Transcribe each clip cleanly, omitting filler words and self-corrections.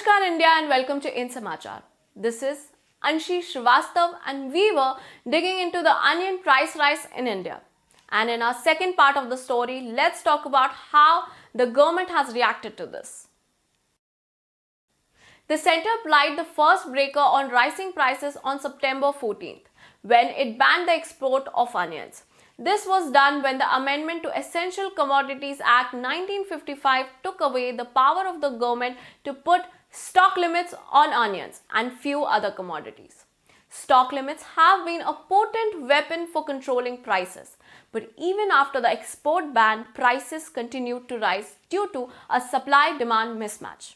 Namaskar India and welcome to In Samachar. This is Anshi Srivastav and we were digging into the onion price rise in India. And in our second part of the story, let's talk about how the government has reacted to this. The centre applied the first breaker on rising prices on September 14th, when it banned the export of onions. This was done when the Amendment to Essential Commodities Act 1955 took away the power of the government to put stock limits on onions and few other commodities. Stock limits have been a potent weapon for controlling prices, but even after the export ban, prices continued to rise due to a supply-demand mismatch.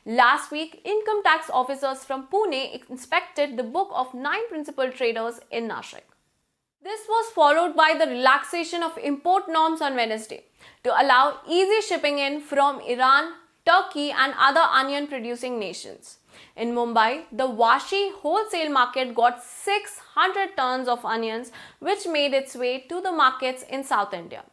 Last week, income tax officers from Pune inspected the book of 9 principal traders in Nashik. This was followed by the relaxation of import norms on Wednesday to allow easy shipping in from Iran, Turkey and other onion-producing nations. In Mumbai, the Vashi wholesale market got 600 tons of onions which made its way to the markets in South India.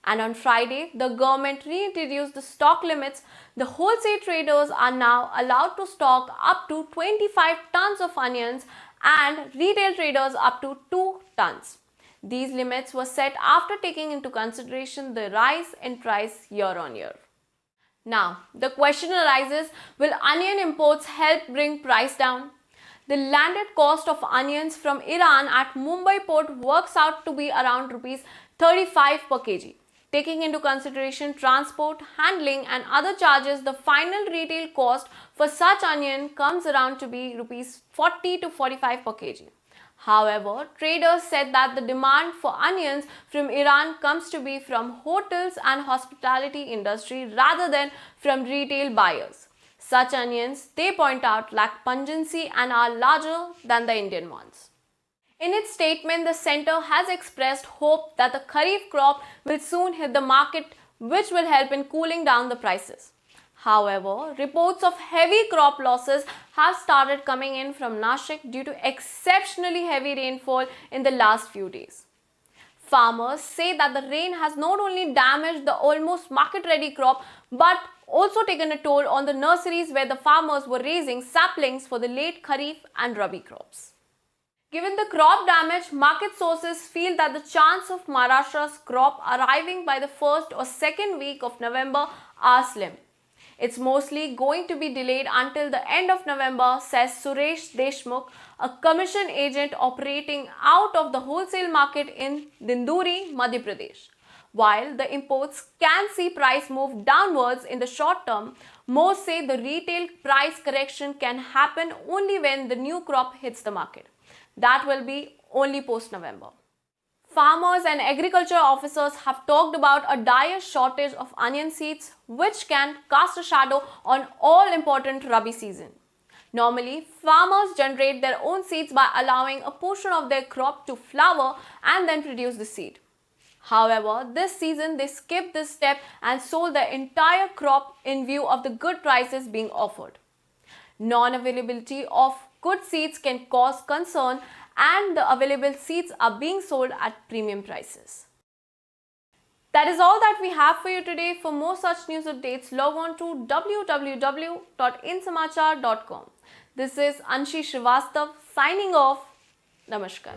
And on Friday, the government reintroduced the stock limits. The wholesale traders are now allowed to stock up to 25 tons of onions and retail traders up to 2 tons. These limits were set after taking into consideration the rise in price year on year. Now, the question arises, will onion imports help bring price down? The landed cost of onions from Iran at Mumbai port works out to be around rupees 35 per kg. Taking into consideration transport, handling and other charges, the final retail cost for such onion comes around to be rupees 40 to 45 per kg. However, traders said that the demand for onions from Iran comes to be from hotels and hospitality industry rather than from retail buyers. Such onions, they point out, lack pungency and are larger than the Indian ones. In its statement, the centre has expressed hope that the Kharif crop will soon hit the market, which will help in cooling down the prices. However, reports of heavy crop losses have started coming in from Nashik due to exceptionally heavy rainfall in the last few days. Farmers say that the rain has not only damaged the almost market-ready crop, but also taken a toll on the nurseries where the farmers were raising saplings for the late Kharif and Rabi crops. Given the crop damage, market sources feel that the chance of Maharashtra's crop arriving by the first or second week of November are slim. It's mostly going to be delayed until the end of November, says Suresh Deshmukh, a commission agent operating out of the wholesale market in Dinduri, Madhya Pradesh. While the imports can see price move downwards in the short term, most say the retail price correction can happen only when the new crop hits the market. That will be only post-November. Farmers and agriculture officers have talked about a dire shortage of onion seeds which can cast a shadow on all important Rabi season. Normally, farmers generate their own seeds by allowing a portion of their crop to flower and then produce the seed. However, this season they skipped this step and sold their entire crop in view of the good prices being offered. Non-availability of good seeds can cause concern and the available seeds are being sold at premium prices. That is all that we have for you today. For more such news updates, log on to www.insamachar.com. This is Anshi Srivastav signing off. Namaskar.